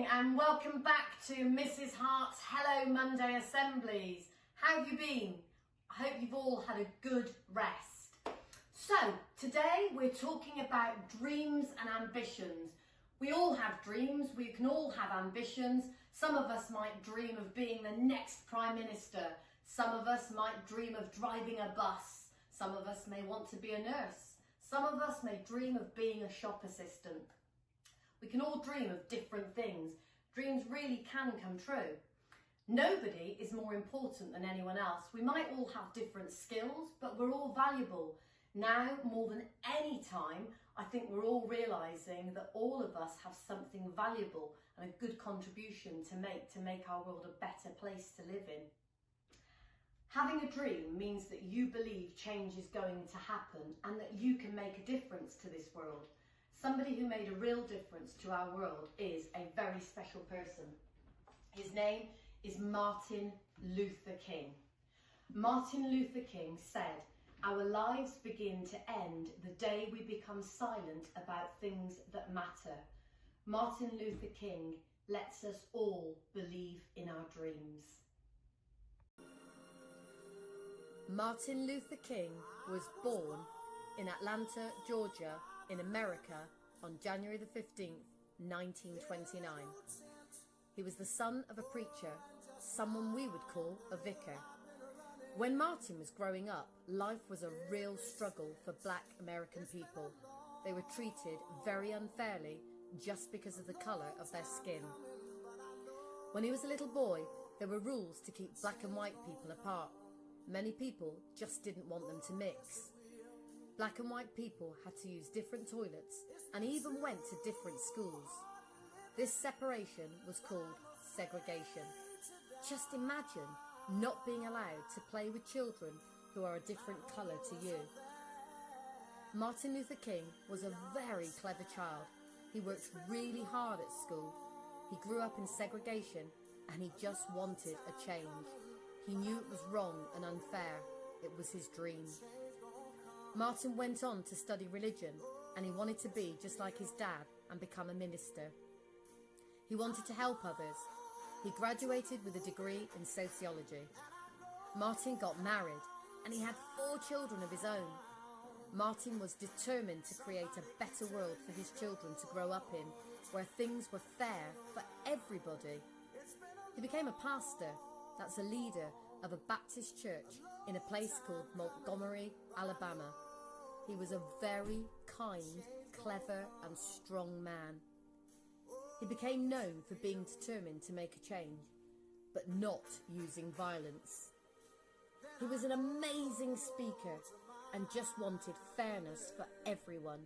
And welcome back to Mrs. Hart's Hello Monday Assemblies. How have you been? I hope you've all had a good rest. So today we're talking about dreams and ambitions. We all have dreams, we can all have ambitions. Some of us might dream of being the next Prime Minister. Some of us might dream of driving a bus. Some of us may want to be a nurse. Some of us may dream of being a shop assistant. We can all dream of different things. Dreams really can come true. Nobody is more important than anyone else. We might all have different skills, but we're all valuable. Now, more than any time, I think we're all realising that all of us have something valuable and a good contribution to make our world a better place to live in. Having a dream means that you believe change is going to happen and that you can make a difference to this world. Somebody who made a real difference to our world is a very special person. His name is Martin Luther King. Martin Luther King said, "Our lives begin to end the day we become silent about things that matter." Martin Luther King lets us all believe in our dreams. Martin Luther King was born in Atlanta, Georgia, in America on January the 15th, 1929. He was the son of a preacher, someone we would call a vicar. When Martin was growing up, life was a real struggle for black American people. They were treated very unfairly just because of the colour of their skin. When he was a little boy, there were rules to keep black and white people apart. Many people just didn't want them to mix. Black and white people had to use different toilets and even went to different schools. This separation was called segregation. Just imagine not being allowed to play with children who are a different colour to you. Martin Luther King was a very clever child. He worked really hard at school. He grew up in segregation and he just wanted a change. He knew it was wrong and unfair. It was his dream. Martin went on to study religion and he wanted to be just like his dad and become a minister. He wanted to help others. He graduated with a degree in sociology. Martin got married and he had 4 children of his own. Martin was determined to create a better world for his children to grow up in, where things were fair for everybody. He became a pastor, that's a leader of a Baptist church in a place called Montgomery, Alabama. He was a very kind, clever and strong man. He became known for being determined to make a change, but not using violence. He was an amazing speaker and just wanted fairness for everyone.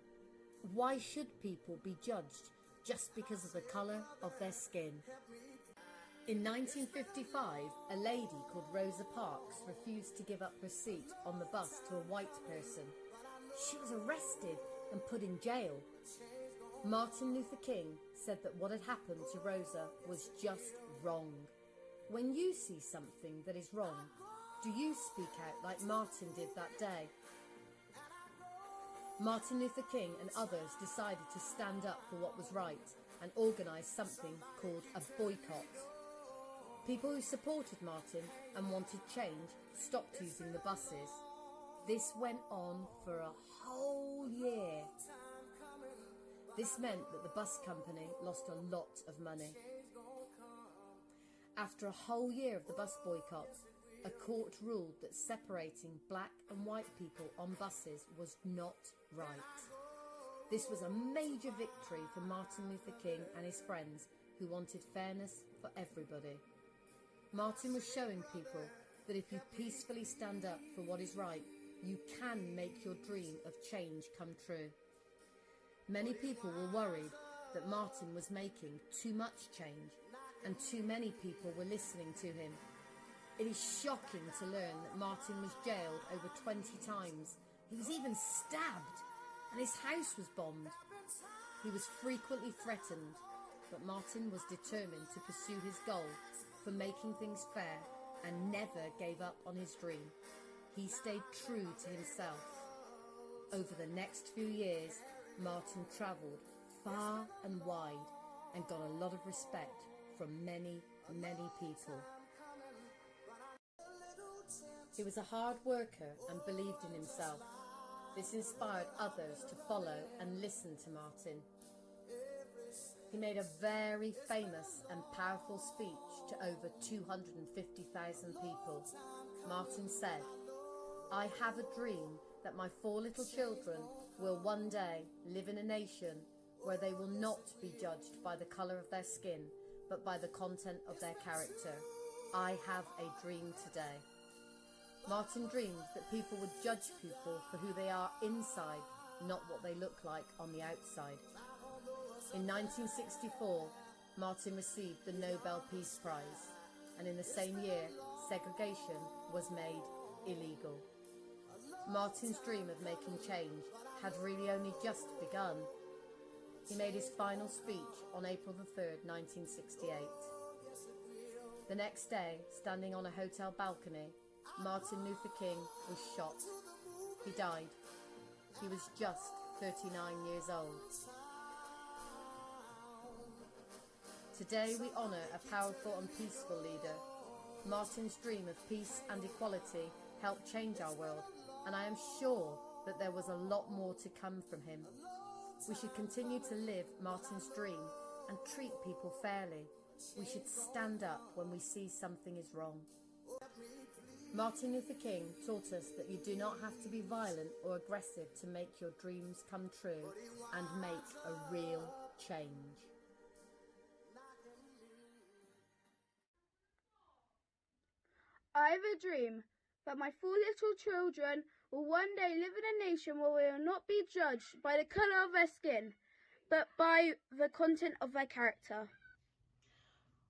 Why should people be judged just because of the colour of their skin? In 1955, a lady called Rosa Parks refused to give up her seat on the bus to a white person. She was arrested and put in jail. Martin Luther King said that what had happened to Rosa was just wrong. When you see something that is wrong, do you speak out like Martin did that day? Martin Luther King and others decided to stand up for what was right and organise something called a boycott. People who supported Martin and wanted change stopped using the buses. This went on for a whole year. This meant that the bus company lost a lot of money. After a whole year of the bus boycott, a court ruled that separating black and white people on buses was not right. This was a major victory for Martin Luther King and his friends who wanted fairness for everybody. Martin was showing people that if you peacefully stand up for what is right, you can make your dream of change come true. Many people were worried that Martin was making too much change and too many people were listening to him. It is shocking to learn that Martin was jailed over 20 times. He was even stabbed and his house was bombed. He was frequently threatened, but Martin was determined to pursue his goal for making things fair and never gave up on his dream. He stayed true to himself. Over the next few years, Martin travelled far and wide and got a lot of respect from many, many people. He was a hard worker and believed in himself. This inspired others to follow and listen to Martin. He made a very famous and powerful speech to over 250,000 people. Martin said, "I have a dream that my 4 little children will one day live in a nation where they will not be judged by the colour of their skin, but by the content of their character. I have a dream today." Martin dreamed that people would judge people for who they are inside, not what they look like on the outside. In 1964, Martin received the Nobel Peace Prize, and in the same year, segregation was made illegal. Martin's dream of making change had really only just begun. He made his final speech on April the 3rd, 1968. The next day, standing on a hotel balcony, Martin Luther King was shot. He died. He was just 39 years old. Today we honour a powerful and peaceful leader. Martin's dream of peace and equality helped change our world, and I am sure that there was a lot more to come from him. We should continue to live Martin's dream and treat people fairly. We should stand up when we see something is wrong. Martin Luther King taught us that you do not have to be violent or aggressive to make your dreams come true and make a real change. I have a dream that my 4 little children will one day live in a nation where we will not be judged by the colour of their skin, but by the content of their character.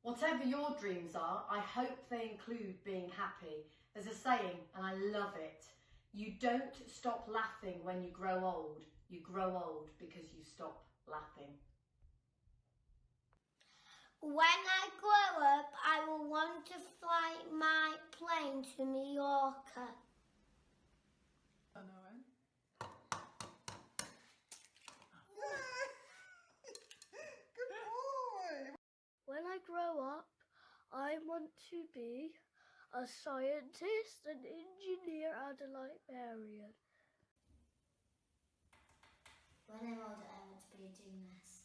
Whatever your dreams are, I hope they include being happy. There's a saying, and I love it. You don't stop laughing when you grow old. You grow old because you stop laughing. When I grow up, I will want to fly my plane to Mallorca. When I grow up, I want to be a scientist, an engineer and a librarian. When I'm older, I want to be a gymnast.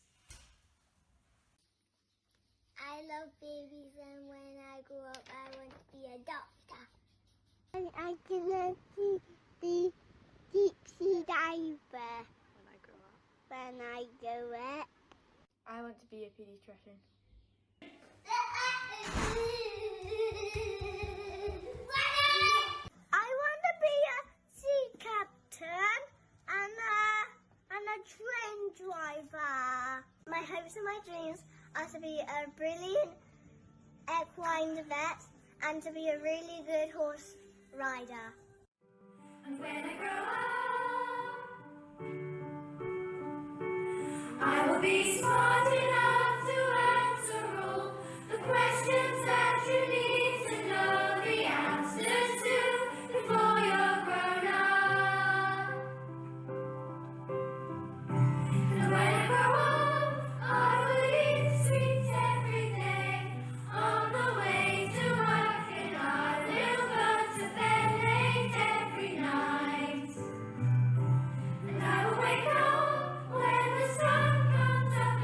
I love babies, and when I grow up, I want to be a doctor. And I can be deep sea diver. When I grow up. I want to be a paediatrician. I want to be a sea captain and a train driver. My hopes and my dreams are to be a brilliant equine vet and to be a really good horse rider. And when I grow up, I will be smart enough to answer all the questions that you need to know the answers to before you're grown up. And when I grow up, I will eat sweets every day on the way to work, and I will go to bed late every night. And I will wake up when the sun comes up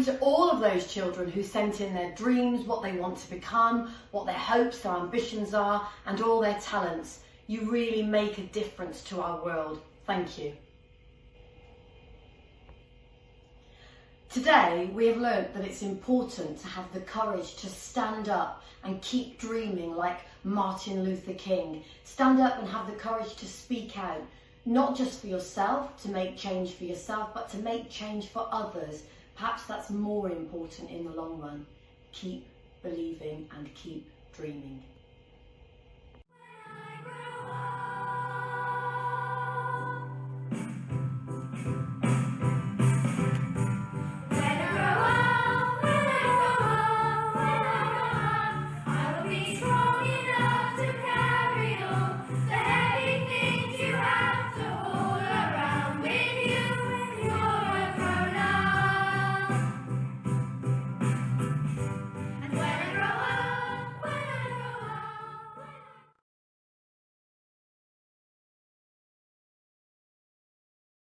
you to all of those children who sent in their dreams, what they want to become, what their hopes, their ambitions are, and all their talents. You really make a difference to our world. Thank you. Today, we have learnt that it's important to have the courage to stand up and keep dreaming like Martin Luther King. Stand up and have the courage to speak out, not just for yourself, to make change for yourself, but to make change for others. Perhaps that's more important in the long run. Keep believing and keep dreaming.